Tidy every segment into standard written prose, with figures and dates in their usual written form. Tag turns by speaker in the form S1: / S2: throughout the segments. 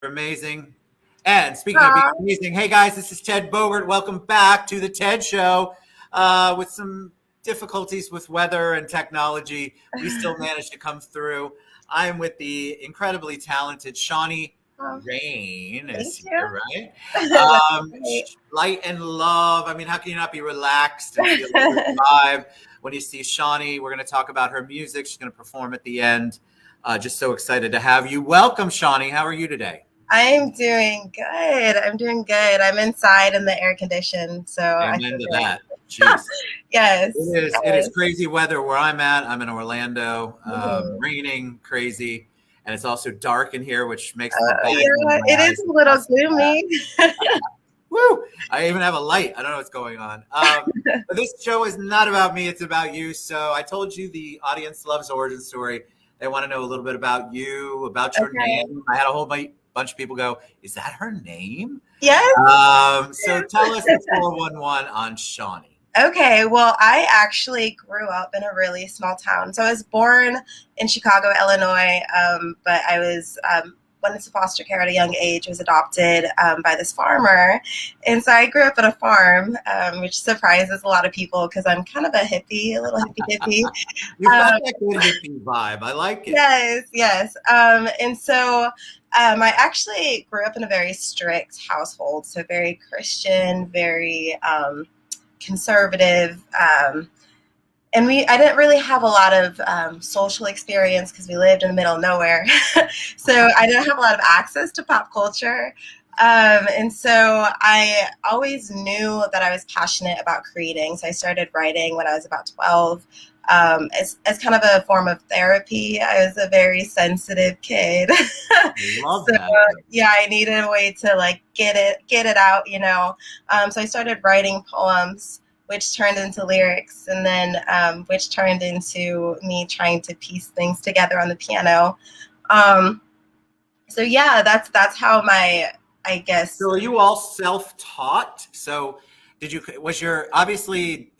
S1: Amazing. And speaking of being
S2: Aw,
S1: amazing, hey guys, this is Ted Bogert. Welcome back to the TED Show. With some difficulties with weather and technology, we still managed to come through. I am with the incredibly talented Shawney
S2: oh,
S1: Rainne.
S2: thank
S1: Is
S2: you.
S1: here, right?
S2: That's great.
S1: Light and love. I mean, how can you not be relaxed and feel a good vibe when you see Shawney? We're going to talk about her music. She's going to perform at the end. Just so excited to have you. Welcome, Shawney. How are you today?
S2: I'm doing good. I'm doing good. I'm inside in the air condition, so I
S1: Amen
S2: feel
S1: to
S2: great.
S1: that. Jeez.
S2: Yes,
S1: It is
S2: yes.
S1: crazy weather where I'm at. I'm in Orlando,
S2: Mhm.
S1: raining, crazy, and it's also dark in here, which makes the bags under
S2: Yeah,
S1: my
S2: it is
S1: eyes
S2: a little
S1: less bad.
S2: gloomy.
S1: Woo! I even have a light. I don't know what's going on. But this show is not about me. It's about you. So I told you the audience loves origin story. They want to know a little bit about you, about your
S2: Okay.
S1: name. I had a whole bunch of people go, "Is that her name?"
S2: Yes.
S1: So tell us the 411 on Shawnee.
S2: Okay, well, I actually grew up in a really small town. So I was born in Chicago, Illinois, but I was went into foster care at a young age. Was adopted by this farmer, and so I grew up on a farm, which surprises a lot of people because I'm kind of a hippie, a little hippie dippy.
S1: You've got
S2: Um,
S1: that good hippie vibe. I like it.
S2: yes, yes. And so I actually grew up in a very strict household, so very Christian, very conservative. And I didn't really have a lot of social experience because we lived in the middle of nowhere. So I didn't have a lot of access to pop culture. And so I always knew that I was passionate about creating. So I started writing when I was about 12. As kind of a form of therapy. I was a very sensitive kid.
S1: Love
S2: So
S1: that.
S2: yeah, I needed a way to like get it out. So I started writing poems which turned into lyrics, and then which turned into me trying to piece things together on the piano. Um, so yeah, that's how my I guess.
S1: So are you all self-taught? So was your, obviously,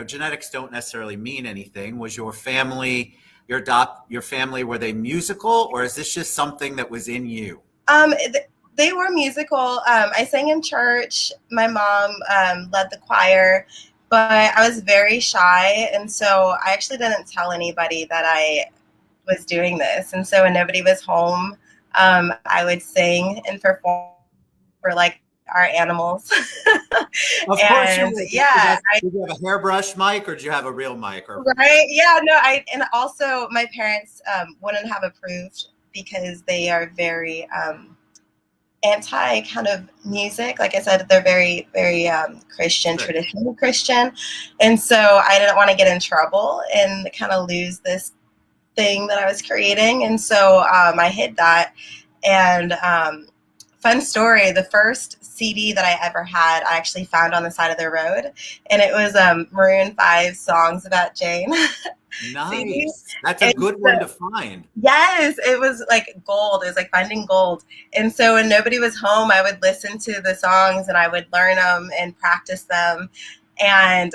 S1: genetics don't necessarily mean anything. Was your family, your family, were they musical, or is this just something that was in you?
S2: Um, they were musical. I sang in church. My mom led the choir, but I was very shy, and so I actually didn't tell anybody that I was doing this. And so when nobody was home, I would sing and perform for like our animals.
S1: Of course you
S2: And
S1: would.
S2: yeah,
S1: Did you have a hairbrush mic, or did you have a real mic? Or
S2: right. Yeah, no, and also my parents wouldn't have approved because they are very anti kind of music. Like I said, they're very, very Christian,
S1: strict?
S2: traditional Christian. And so I didn't want to get in trouble and kind of lose this thing that I was creating. And so I hid that. And fun story, the first CD that I ever had, I actually found on the side of the road. And it was Maroon 5 Songs About Jane CD.
S1: Nice. That's a
S2: And
S1: good
S2: so,
S1: one to find.
S2: yes, it was like gold. It was like finding gold. And so when nobody was home, I would listen to the songs and I would learn them and practice them. And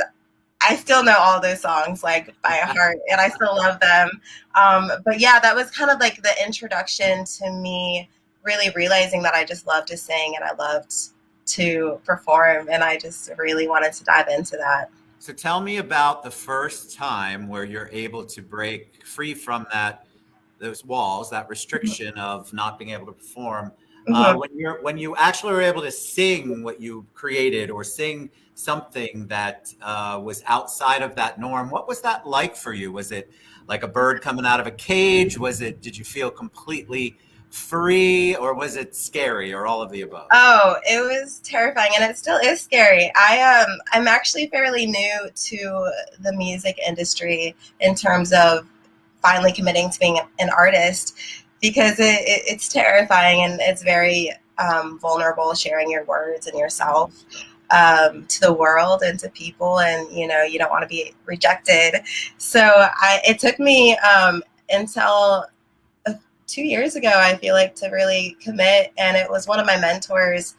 S2: I still know all those songs like by heart, and I still love them. But yeah, that was kind of like the introduction to me really realizing that I just loved to sing and I loved to perform, and I just really wanted to dive into that.
S1: So tell me about the first time where you're able to break free from those walls, that restriction of not being able to perform.
S2: Mhm.
S1: When you actually were able to sing what you created, or sing something that was outside of that norm. What was that like for you? Was it like a bird coming out of a cage? Did you feel completely free, or was it scary, or all of the above?
S2: Oh, it was terrifying, and it still is scary. I'm actually fairly new to the music industry in terms of finally committing to being an artist because it's terrifying and it's very vulnerable sharing your words and yourself to the world and to people, and you don't want to be rejected. So it took me until 2 years ago, I feel like, to really commit. And it was one of my mentors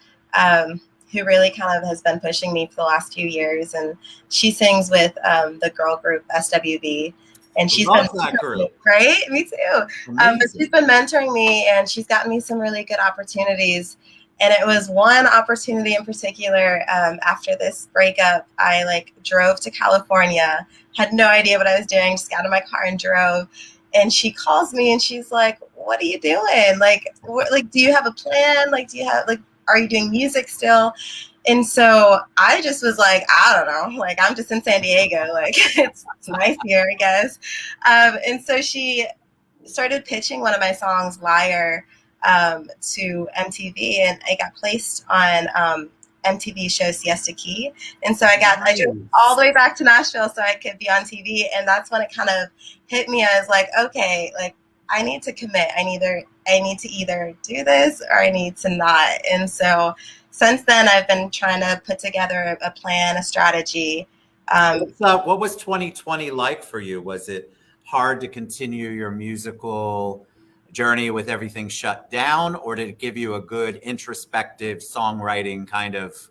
S2: who really kind of has been pushing me for the last few years. And she sings with the girl group SWB. and she's been
S1: Love that group.
S2: right. Me too. But
S1: Amazing.
S2: she's been mentoring me, and she's gotten me some really good opportunities. And it was one opportunity in particular. After this breakup, I like drove to California, had no idea what I was doing, just got in my car and drove. And she calls me and she's like, "What are you doing? Like, like, do you have a plan? Like, do you have like, are you doing music still?" And so I just was like, I don't know, like I'm just in San Diego, like it's nice here, I guess. And so she started pitching one of my songs, Liar, to MTV, and it got placed on MTV show Siesta Key. And so I drove all the way back to Nashville so I could be on TV. And that's when it kind of hit me. I was like, okay, like I need to commit. I need to either do this or I need to not. And so since then, I've been trying to put together a plan, a strategy.
S1: What was 2020 like for you? Was it hard to continue your musical journey with everything shut down, or did it give you a good introspective songwriting kind of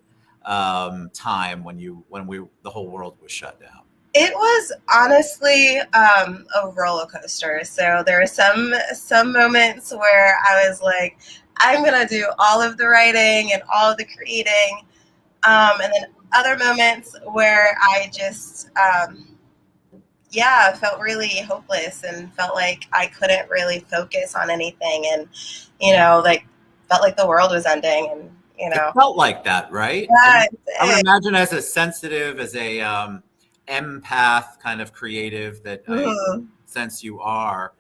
S1: time when the whole world was shut down?
S2: It was honestly a roller coaster. So there were some moments where I was like, I'm gonna do all of the writing and all of the creating, and then other moments where I just felt really hopeless and felt like I couldn't really focus on anything, and like felt like the world was ending, and
S1: It felt like that, right?
S2: yeah,
S1: I would imagine as a sensitive, as a empath kind of creative that I sense you are,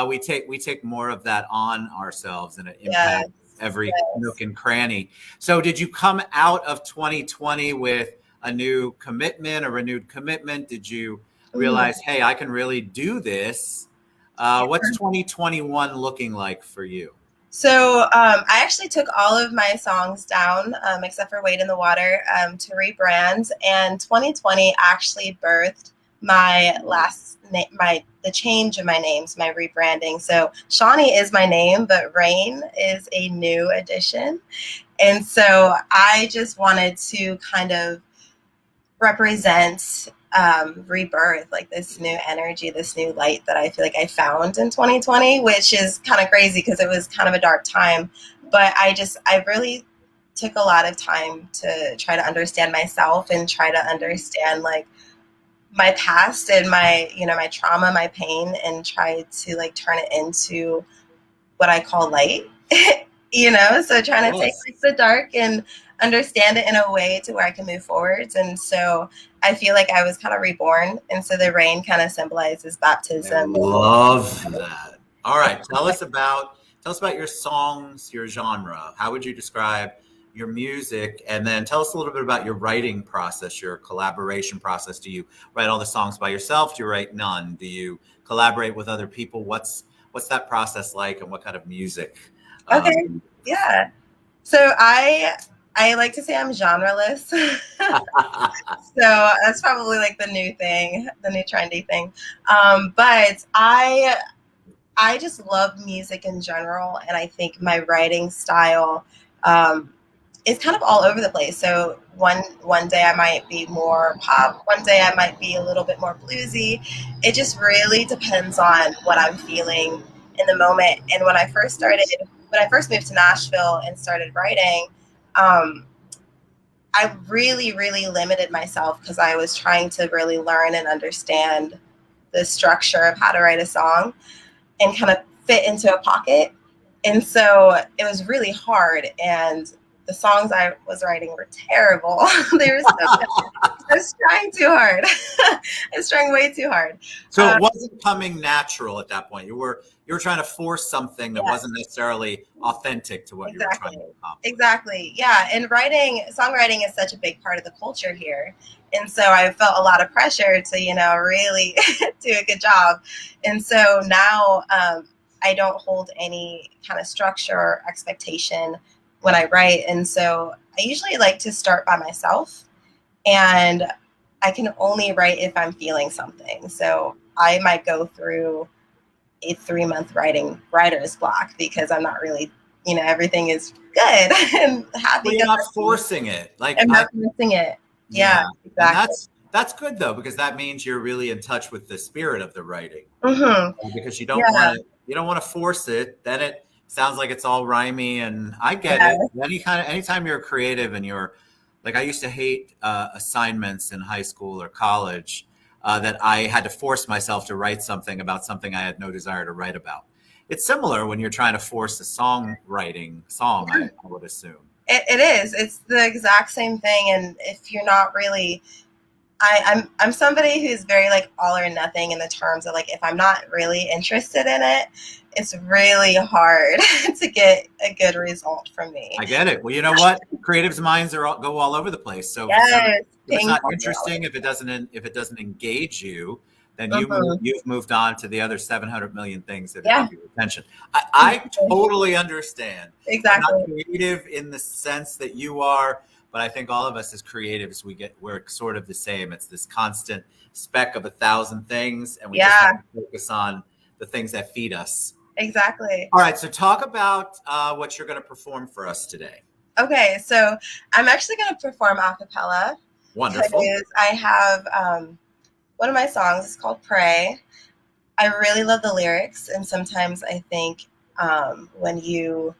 S1: we take more of that on ourselves, and it impacts every nook and cranny. So did you come out of 2020 with a new commitment, a renewed commitment? Did you realize, hey, I can really do this? What's 2021 looking like for you?
S2: So I actually took all of my songs down, except for Wade in the Water, to rebrand. And 2020 actually birthed my the change of my names, my rebranding. So Shawney is my name, but Rainne is a new addition. And so I just wanted to kind of represent rebirth, like this new energy, this new light that I feel like I found in 2020, which is kind of crazy because it was kind of a dark time. But I really took a lot of time to try to understand myself and try to understand like my past and my, my trauma, my pain, and try to like turn it into what I call light. So trying to take like the dark and understand it in a way to where I can move forwards. And so I feel like I was kind of reborn. And so the rain kind of symbolizes baptism.
S1: I love that. All right. Tell us about your songs, your genre. How would you describe your music? And then tell us a little bit about your writing process, your collaboration process. Do you write all the songs by yourself? Do you write none? Do you collaborate with other people? What's that process like, and what kind of music?
S2: Okay. Yeah. So I like to say I'm genreless. So that's probably like the new thing, the new trendy thing. But I just love music in general, and I think my writing style is kind of all over the place. So one day I might be more pop, one day I might be a little bit more bluesy. It just really depends on what I'm feeling in the moment. And when I first moved to Nashville and started writing, I really, really limited myself because I was trying to really learn and understand the structure of how to write a song and kind of fit into a pocket. And so it was really hard. And the songs I was writing were terrible. They were so bad. I was trying too hard. I was trying way too hard.
S1: So it wasn't coming natural at that point. You were trying to force something that wasn't necessarily authentic to what you were trying to accomplish.
S2: Exactly. Yeah. And songwriting is such a big part of the culture here. And so I felt a lot of pressure to, really do a good job. And so now I don't hold any kind of structure or expectation when I write. And so I usually like to start by myself, and I can only write if I'm feeling something. So I might go through a 3-month writer's block because I'm not really, everything is good and happy.
S1: Well, you're not forcing it. Like
S2: I'm not forcing it. Yeah, exactly.
S1: And That's good though, because that means you're really in touch with the spirit of the writing.
S2: Mm-hmm.
S1: Because
S2: Yeah.
S1: you don't want to force it. Then it sounds like it's all rhymey, and I get
S2: Yeah.
S1: it. Anytime you're creative and you're like, I used to hate assignments in high school or college that I had to force myself to write something about something I had no desire to write about. It's similar when you're trying to force a song, I would assume.
S2: It is. It's the exact same thing. And if you're not really, I'm somebody who's very like all or nothing in the terms of like if I'm not really interested in it, it's really hard to get a good result from me.
S1: I get it. Well, you know what? Creatives' minds go all over the place. So
S2: Yes,
S1: if it's
S2: ping
S1: not
S2: pong.
S1: interesting, if it doesn't engage you, then
S2: Mm-hmm.
S1: you've moved on to the other 700 million things that
S2: Yeah,
S1: give you attention. I totally understand. I'm not
S2: exactly.
S1: creative in the sense that you are, but I think all of us as creatives, we're sort of the same. It's this constant speck of 1,000 things, and we just have
S2: Yeah,
S1: to focus on the things that feed us.
S2: exactly.
S1: All right, so talk about what you're going to perform for us today.
S2: Okay, so I'm actually going to perform a cappella
S1: Wonderful.
S2: because I have one of my songs is called Pray. I really love the lyrics, and sometimes I think when you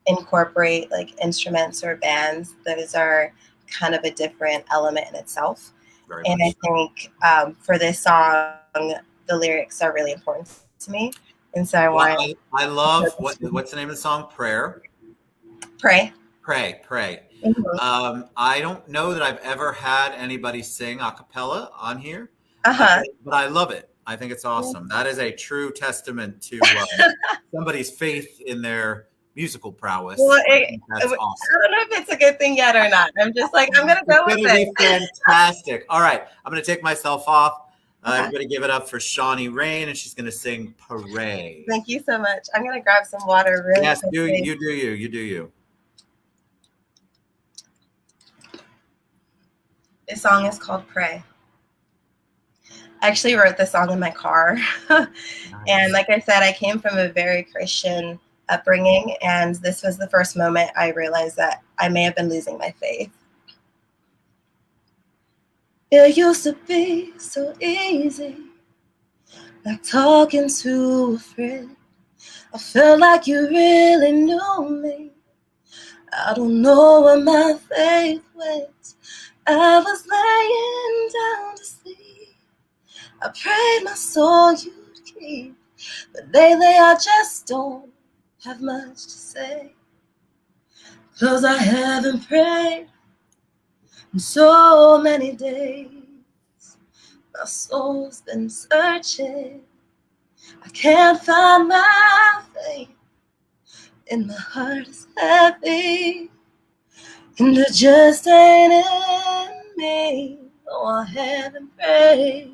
S2: incorporate like instruments or bands, those are kind of a different element in itself.
S1: Very
S2: And I
S1: much.
S2: think for this song, the lyrics are really important to me, and so I
S1: Well,
S2: want
S1: I
S2: to
S1: love
S2: focus on
S1: what's the name of the song? Prayer.
S2: pray.
S1: Pray, pray.
S2: Mm-hmm.
S1: I don't know that I've ever had anybody sing a cappella on here,
S2: Uh huh.
S1: but I love it. I think it's awesome. That is a true testament to somebody's faith in their musical
S2: Well,
S1: prowess. I think
S2: I
S1: that's awesome.
S2: don't know if it's a good thing yet or not. I'm just like I'm gonna
S1: It's
S2: go with
S1: going to
S2: it.
S1: be fantastic. All right, I'm going to take myself off.
S2: Okay.
S1: Everybody give it up for Shawney Rainne, and she's going to sing Pray.
S2: Thank you so much. I'm gonna grab some water really
S1: Yes,
S2: quickly.
S1: you do you.
S2: This song is called Pray. I actually wrote this song in my car. And
S1: Nice.
S2: like I said, I came from a very Christian upbringing, and this was the first moment I realized that I may have been losing my faith. It used to be so easy, like talking to a friend. I felt like you really knew me. I don't know where my faith went. I was laying down to sleep. I prayed my soul you'd keep. But lately I just don't have much to say. 'Cause I haven't prayed in so many days. My soul's been searching. I can't find my faith. And my heart is heavy. And it just ain't in me. No, I haven't prayed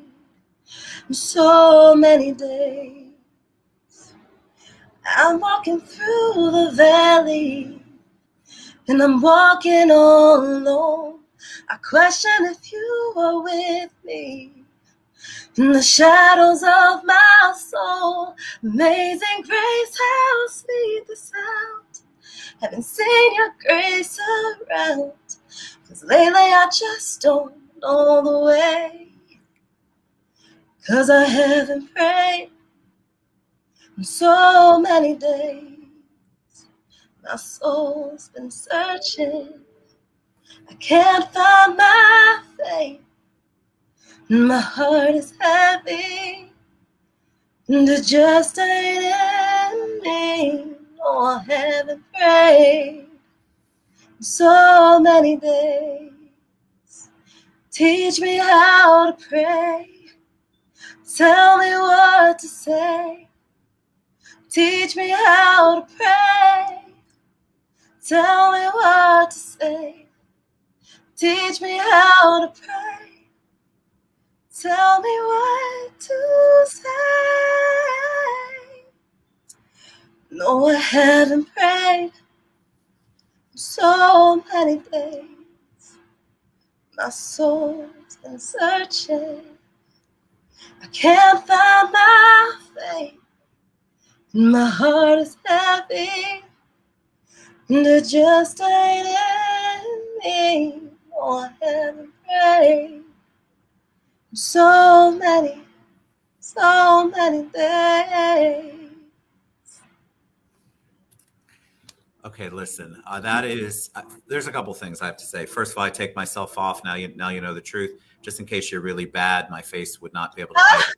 S2: in so many days. I'm walking through the valley, and I'm walking all alone. I question if you are with me in the shadows of my soul. Amazing grace, how sweet the sound. Haven't seen your grace around, 'cause lately I just don't know the way. 'Cause I haven't prayed in so many days. My soul's been searching. I can't find my faith. My heart is heavy. And it just ain't in me. No, I haven't prayed in so many days. Teach me how to pray. Tell me what to say. Teach me how to pray. Tell me what to say. Teach me how to pray. Tell me what to say. No, I haven't prayed in so many days. My soul's been searching. I can't find my faith. My heart is heavy. And it just ain't in me. No, I haven't prayed So many, so many days.
S1: Okay, listen, that is, there's a couple things I have to say. First of all, I take myself off. Now you know the truth. Just in case you're really bad, my face would not be able to hide it.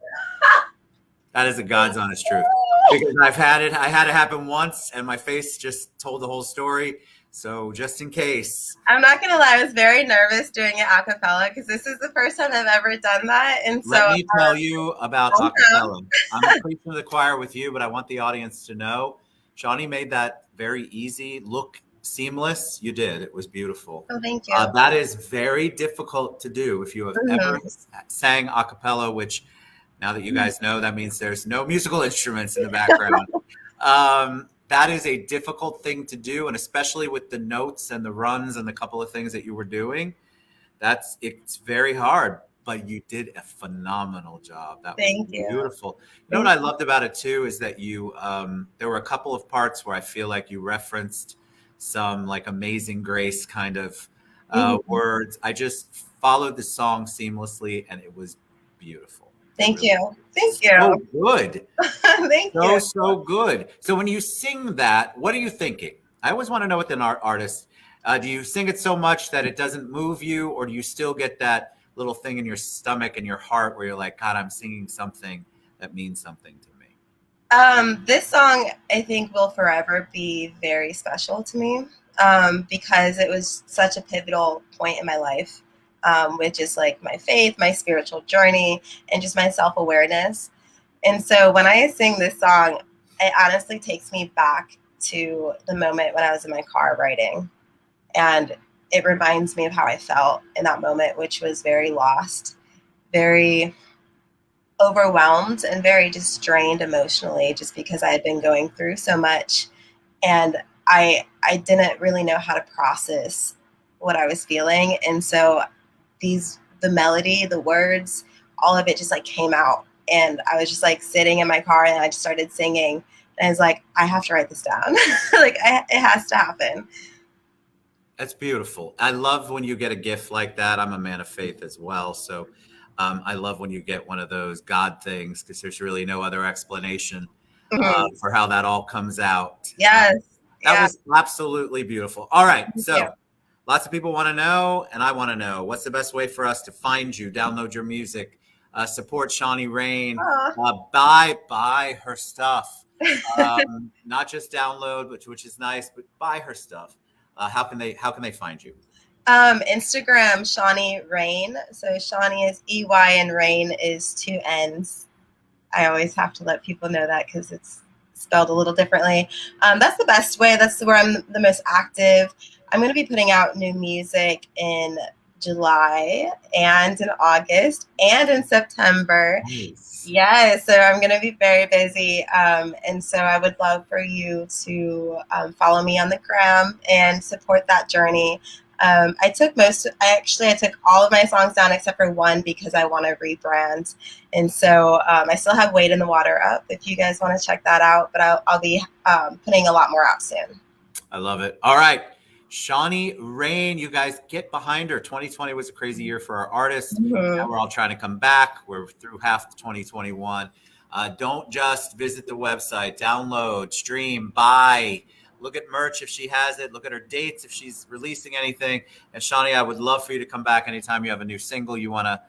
S1: That is the God's honest truth. Because I had it happen once and my face just told the whole story. So just in case,
S2: I'm not gonna lie, I was very nervous doing it a cappella because this is the first time I've ever done that, and so
S1: let me tell you about
S2: calm down.
S1: acapella. I'm preaching to the choir with you, but I want the audience to know Shawnee made that very easy, look seamless. You did. It was beautiful.
S2: Oh, thank you.
S1: That is very difficult to do. If you have ever
S2: Mhm.
S1: sang acapella, which now that you guys know, that means there's no musical instruments in the background. That is a difficult thing to do, and especially with the notes and the runs and the couple of things that you were doing, it's very hard. But you did a phenomenal job. That was
S2: Thank you.
S1: beautiful. You know what
S2: Thank
S1: I
S2: you.
S1: loved about it too is that you there were a couple of parts where I feel like you referenced some like Amazing Grace kind of
S2: Mhm.
S1: words. I just followed the song seamlessly, and it was beautiful. It
S2: Thank
S1: really
S2: you. Thank
S1: was
S2: you.
S1: so good.
S2: Thank you.
S1: So good. So when you sing that, what are you thinking? I always want to know with an artist. Do you sing it so much that it doesn't move you, or do you still get that little thing in your stomach and your heart where you're like, God, I'm singing something that means something to me?
S2: This song I think will forever be very special to me because it was such a pivotal point in my life with just like my faith, my spiritual journey, and just my self awareness. And so when I sing this song, it honestly takes me back to the moment when I was in my car writing. And it reminds me of how I felt in that moment, which was very lost, very overwhelmed, and very just drained emotionally just because I had been going through so much. And I didn't really know how to process what I was feeling. And so the melody, the words, all of it just like came out. And I was just like sitting in my car and I just started singing. And I was like, I have to write this down. It has to happen.
S1: That's beautiful. I love when you get a gift like that. I'm a man of faith as well. So I love when you get one of those God things because there's really no other explanation
S2: Mhm.
S1: for how that all comes out.
S2: Yes.
S1: That
S2: Yeah.
S1: was absolutely beautiful. All right.
S2: Thank you.
S1: So lots of people want to know, and I want to know what's the best way for us to find you, download your music, support Shawney Rainne,
S2: Aw.
S1: buy her stuff. Not just download, which is nice, but buy her stuff. How can they find you?
S2: Instagram, Shawney Rainne. So Shawney is EY and Rain is two N's. I always have to let people know that because it's spelled a little differently. That's the best way. That's where I'm the most active. I'm going to be putting out new music in July and in August and in September.
S1: Nice.
S2: Yes, so I'm going to be very busy. And so I would love for you to follow me on the gram and support that journey. I took all of my songs down except for one because I want to rebrand. And so I still have Wade in the Water up if you guys want to check that out, but I'll be putting a lot more out soon.
S1: I love it. All right. Shawney Rainne, you guys get behind her. 2020 was a crazy year for our artists. Now
S2: Mm-hmm.
S1: we're all trying to come back. We're through half 2021. Don't just visit the website, download, stream, buy, look at merch if she has it, look at her dates if she's releasing anything. And Shawnee, I would love for you to come back anytime you have a new single you want to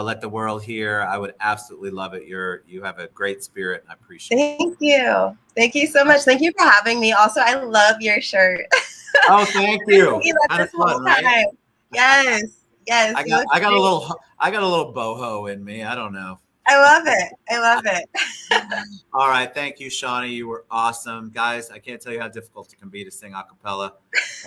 S1: let the world hear. I would absolutely love it. You have a great spirit, and I appreciate it.
S2: Thank you. Thank you so much. Thank you for having me. Also, I love your shirt.
S1: Oh, thank
S2: Been
S1: you.
S2: thinking that
S1: Kind of
S2: this whole
S1: fun, right?
S2: time. Yes. Yes. You look great.
S1: I got a little boho in me. I don't know.
S2: I love it. I love it.
S1: All right, thank you, Shawnee. You were awesome, guys. I can't tell you how difficult it can be to sing a cappella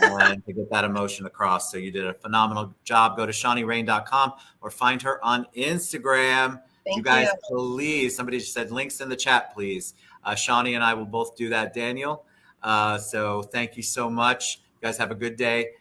S1: and to get that emotion across. So you did a phenomenal job. Go to ShawneyRainne.com or find her on Instagram. You
S2: Thank
S1: guys,
S2: you.
S1: please. Somebody just said links in the chat, please. Shawnee and I will both do that, Daniel. So thank you so much. You guys have a good day.